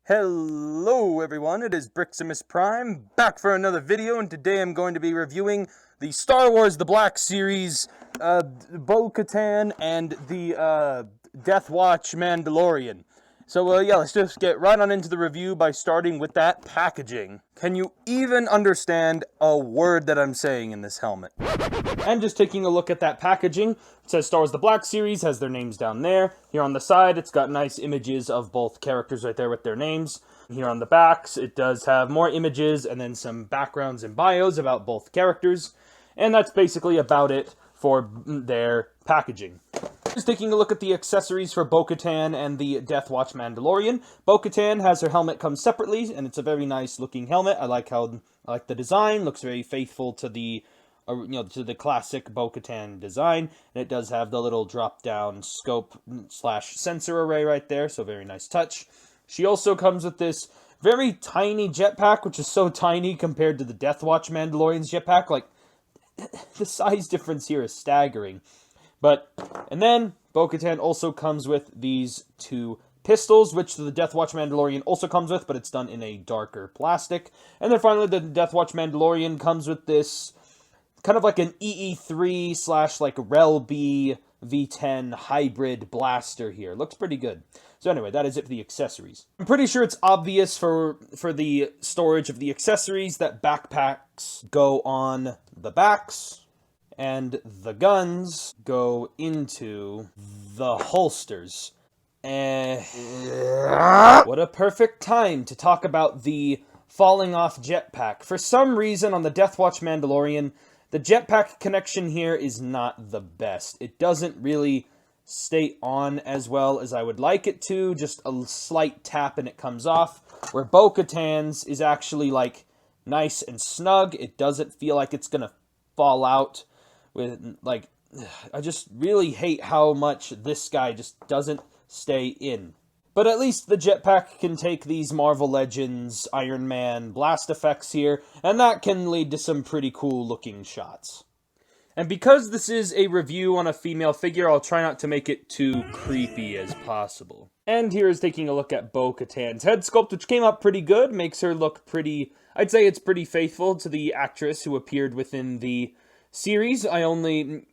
Hello everyone, it is Briximus Prime, back for another video, and today I'm going to be reviewing the Star Wars The Black Series, Bo-katan, and the Deathwatch Mandalorian. So yeah, let's just get right on into the review by starting with that packaging. Can you even understand a word that I'm saying in this helmet? And just taking a look at that packaging, it says Star Wars The Black Series, has their names down there. Here on the side, it's got nice images of both characters right there with their names. Here on the backs, it does have more images and then some backgrounds and bios about both characters. And that's basically about it for their packaging. Just taking a look at the accessories for Bo-katan and the Deathwatch Mandalorian. Bo-katan has her helmet come separately, and it's a very nice looking helmet. I like the design, looks very faithful to the to the classic Bo-katan design, and it does have the little drop-down scope / sensor array right there, so very nice touch. She also comes with this very tiny jetpack, which is so tiny compared to the Deathwatch Mandalorian's jetpack. Like, the size difference here is staggering. And then Bo-katan also comes with these two pistols, which the Deathwatch Mandalorian also comes with, but it's done in a darker plastic. And then finally, the Deathwatch Mandalorian comes with this kind of like an EE3 / like Rel B V10 hybrid blaster here. Looks pretty good. So anyway, that is it for the accessories. I'm pretty sure it's obvious for the storage of the accessories that backpacks go on the backs and the guns go into the holsters. What a perfect time to talk about the falling off jetpack. For some reason on the Deathwatch Mandalorian, the jetpack connection here is not the best. It doesn't really stay on as well as I would like it to. Just a slight tap and it comes off. Where Bo-katan's is actually like nice and snug. It doesn't feel like it's gonna fall out. I just really hate how much this guy just doesn't stay in. But at least the jetpack can take these Marvel Legends Iron Man blast effects here, and that can lead to some pretty cool looking shots. And because this is a review on a female figure, I'll try not to make it too creepy as possible. And here is taking a look at Bo-katan's head sculpt, which came out pretty good, makes her look pretty, I'd say it's pretty faithful to the actress who appeared within the series. My only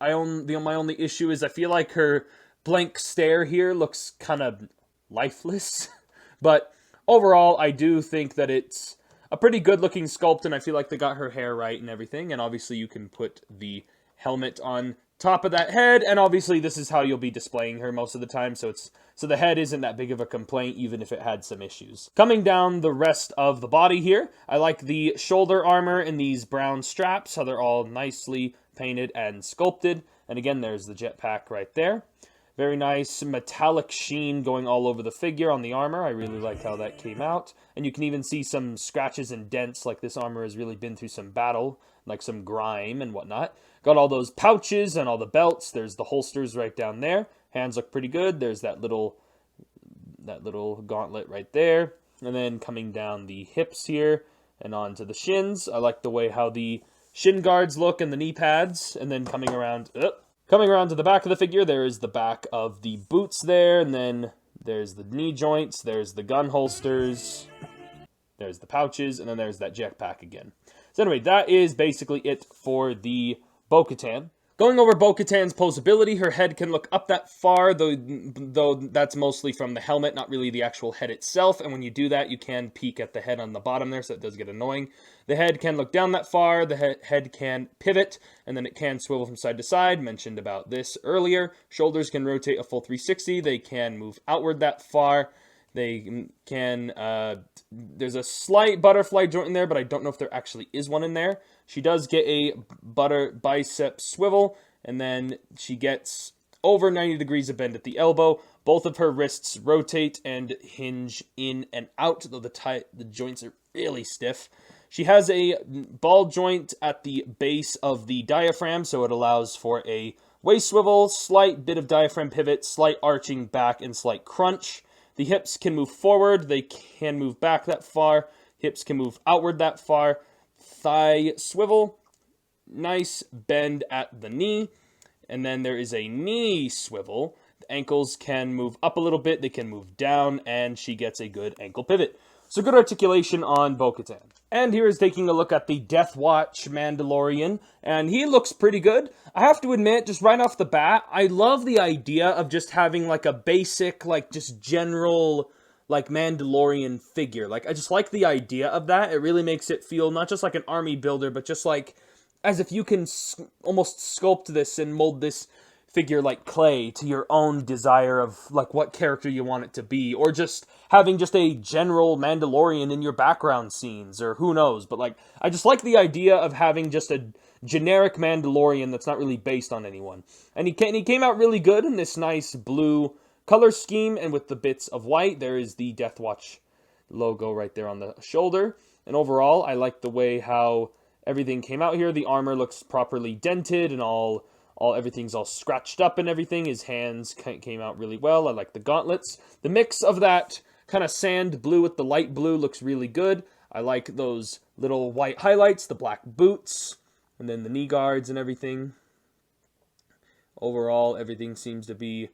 issue is I feel like her blank stare here looks kind of lifeless. But overall, I do think that it's a pretty good looking sculpt, and I feel like they got her hair right and everything. And obviously you can put the helmet on top of that head, and obviously this is how you'll be displaying her most of the time, so the head isn't that big of a complaint, even if it had some issues. Coming down the rest of the body here, I like the shoulder armor and these brown straps, how they're all nicely painted and sculpted. And again, there's the jetpack right there. Very nice metallic sheen going all over the figure on the armor. I really like how that came out. And you can even see some scratches and dents, like this armor has really been through some battle, like some grime and whatnot. Got all those pouches and all the belts. There's the holsters right down there. Hands look pretty good. There's that little gauntlet right there. And then coming down the hips here and onto the shins. I like the way how the shin guards look and the knee pads. And then coming around to the back of the figure, there is the back of the boots there, and then there's the knee joints, there's the gun holsters, there's the pouches, and then there's that jetpack again. So anyway, that is basically it for the Bo-katan. Going over Bo-katan's posability, her head can look up that far, though that's mostly from the helmet, not really the actual head itself. And when you do that, you can peek at the head on the bottom there, so it does get annoying. The head can look down that far, the head can pivot, and then it can swivel from side to side. Mentioned about this earlier. Shoulders can rotate a full 360. They can move outward that far. They can, there's a slight butterfly joint in there, but I don't know if there actually is one in there. She does get a bicep swivel, and then she gets over 90 degrees of bend at the elbow. Both of her wrists rotate and hinge in and out, though the joints are really stiff. She has a ball joint at the base of the diaphragm, so it allows for a waist swivel, slight bit of diaphragm pivot, slight arching back, and slight crunch. The hips can move forward, they can move back that far, hips can move outward that far, thigh swivel, nice bend at the knee, and then there is a knee swivel ankles can move up a little bit, they can move down, and she gets a good ankle pivot. So good articulation on Bo-katan. And here is taking a look at the Deathwatch Mandalorian, and he looks pretty good. I have to admit, just right off the bat, I love the idea of just having like a basic, like just general, like Mandalorian figure. Like, I just like the idea of that. It really makes it feel not just like an army builder, but just like as if you can almost sculpt this and mold this figure like clay to your own desire of like what character you want it to be, or just having just a general Mandalorian in your background scenes, or who knows. But like, I just like the idea of having just a generic Mandalorian that's not really based on anyone. And he came out really good in this nice blue color scheme, and with the bits of white. There is the Deathwatch logo right there on the shoulder. And overall, I like the way how everything came out here. The armor looks properly dented and everything's all scratched up and everything. His hands came out really well. I like the gauntlets. The mix of that kind of sand blue with the light blue looks really good. I like those little white highlights, the black boots, and then the knee guards and everything. Overall, everything seems to be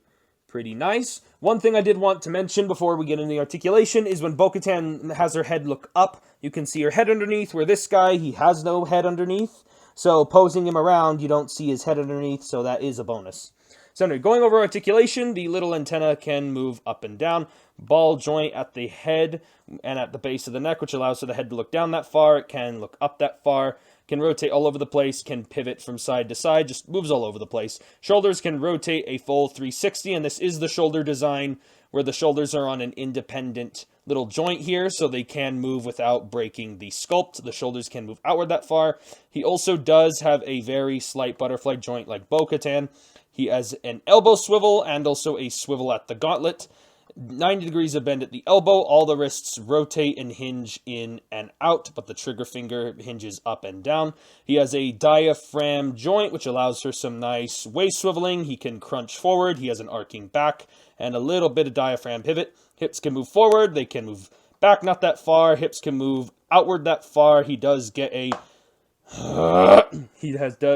pretty nice. One thing I did want to mention before we get into the articulation is when Bo-katan has her head look up, you can see her head underneath, where this guy, he has no head underneath. So posing him around, you don't see his head underneath, so that is a bonus. So anyway, going over articulation, the little antenna can move up and down. Ball joint at the head and at the base of the neck, which allows for the head to look down that far. It can look up that far. Can rotate all over the place. Can pivot from side to side. Just moves all over the place. Shoulders can rotate a full 360, and this is the shoulder design where the shoulders are on an independent little joint here, so they can move without breaking the sculpt. The shoulders can move outward that far. He also does have a very slight butterfly joint like Bo-katan. He has an elbow swivel and also a swivel at the gauntlet. 90 degrees of bend at the elbow. All the wrists rotate and hinge in and out, but the trigger finger hinges up and down. He has a diaphragm joint, which allows for some nice waist swiveling. He can crunch forward. He has an arcing back and a little bit of diaphragm pivot. Hips can move forward. They can move back, not that far. Hips can move outward that far. He does get a...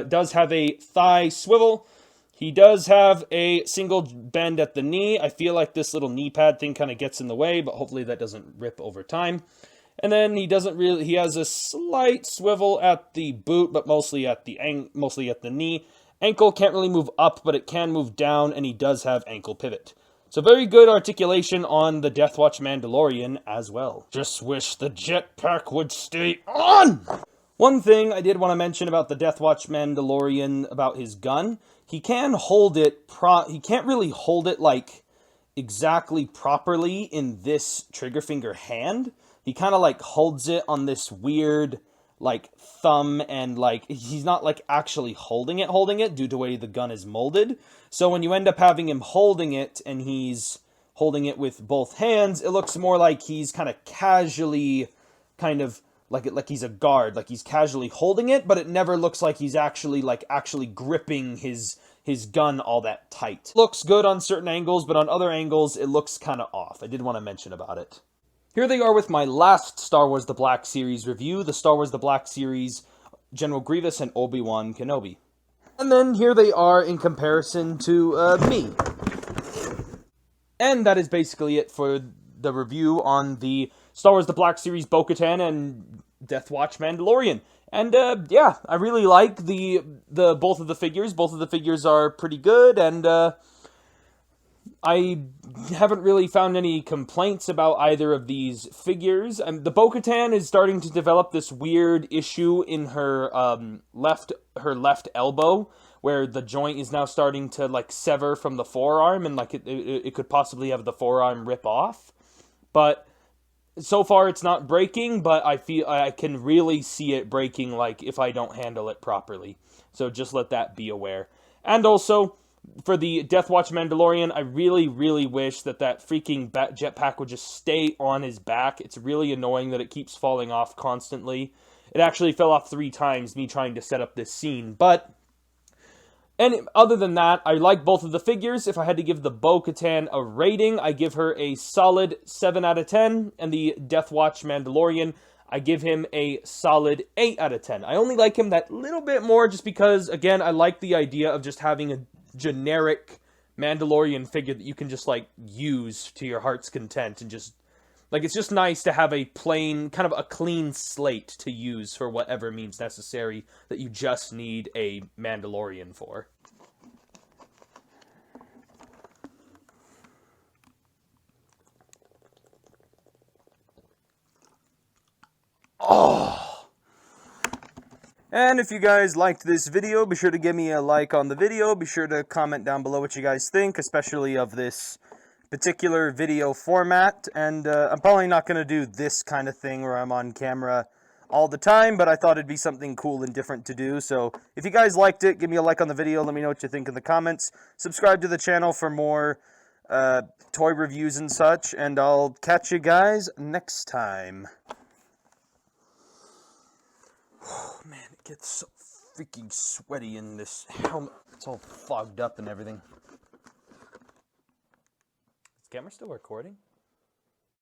does have a thigh swivel. He does have a single bend at the knee. I feel like this little knee pad thing kind of gets in the way, but hopefully that doesn't rip over time. And then he has a slight swivel at the boot, but mostly at the knee. Ankle can't really move up, but it can move down, and he does have ankle pivot. So very good articulation on the Deathwatch Mandalorian as well. Just wish the jetpack would stay on! One thing I did want to mention about the Deathwatch Mandalorian, about his gun, he can hold it, he can't really hold it, like, exactly properly in this trigger finger hand. He kind of, like, holds it on this weird, like, thumb, and, like, he's not, like, actually holding it due to the way the gun is molded. So when you end up having him holding it, and he's holding it with both hands, it looks more like he's kind of casually, like he's a guard, like he's casually holding it, but it never looks like he's actually gripping his gun all that tight. Looks good on certain angles, but on other angles, it looks kind of off. I did want to mention about it. Here they are with my last Star Wars The Black Series review, the Star Wars The Black Series General Grievous and Obi-Wan Kenobi. And then here they are in comparison to me. And that is basically it for the review on the Star Wars The Black Series Bo-katan and Deathwatch Mandalorian. And yeah, I really like the both of the figures. Both of the figures are pretty good, and I haven't really found any complaints about either of these figures. The Bo-katan is starting to develop this weird issue in her left elbow, where the joint is now starting to like sever from the forearm, and like it could possibly have the forearm rip off. But so far it's not breaking, but I feel I can really see it breaking, like, if I don't handle it properly. So just let that be aware. And also, for the Deathwatch Mandalorian, I really, really wish that freaking jetpack would just stay on his back. It's really annoying that it keeps falling off constantly. It actually fell off 3 times, me trying to set up this scene, but... And other than that, I like both of the figures. If I had to give the Bo-katan a rating, I give her a solid 7 out of 10. And the Deathwatch Mandalorian, I give him a solid 8 out of 10. I only like him that little bit more just because, again, I like the idea of just having a generic Mandalorian figure that you can just, like, use to your heart's content and just... Like, it's just nice to have a plain, kind of a clean slate to use for whatever means necessary that you just need a Mandalorian for. Oh! And if you guys liked this video, be sure to give me a like on the video. Be sure to comment down below what you guys think, especially of this particular video format. And I'm probably not going to do this kind of thing where I'm on camera all the time, but I thought it'd be something cool and different to do. So if you guys liked it, give me a like on the video. Let me know what you think in the comments. Subscribe to the channel for more toy reviews and such. And I'll catch you guys next time. Oh, man, it gets so freaking sweaty in this helmet. It's all fogged up and everything. Is the camera still recording?